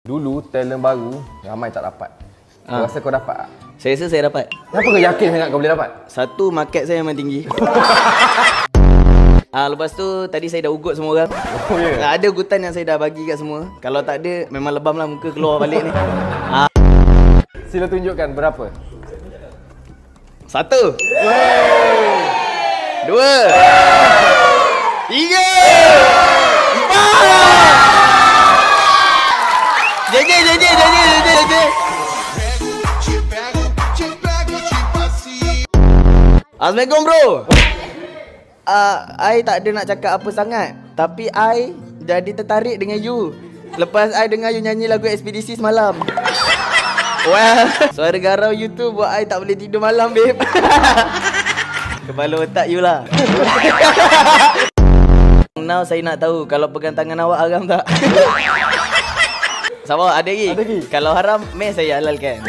Dulu talent baru ramai tak dapat. Kau rasa kau dapat tak? Saya rasa saya dapat. Kenapa kau yakin sangat kau boleh dapat? Satu, market saya memang tinggi. Lepas tu tadi saya dah ugut semua orang. Oh ya. Ada ugutan yang saya dah bagi kat semua. Kalau tak ada, memang lebam lah muka keluar balik ni. Sila tunjukkan berapa? 1 2 3 4 JJ. Assalamualaikum bro. I tak ada nak cakap apa sangat, tapi I jadi tertarik dengan you lepas I dengar you nyanyi lagu Ekspedisi semalam. Well, suara garau you tu buat I tak boleh tidur malam, babe. Kepala otak you lah. Now saya nak tahu, kalau pegang tangan awak haram tak? Sabar, ada lagi? Kalau haram, meh saya halalkan.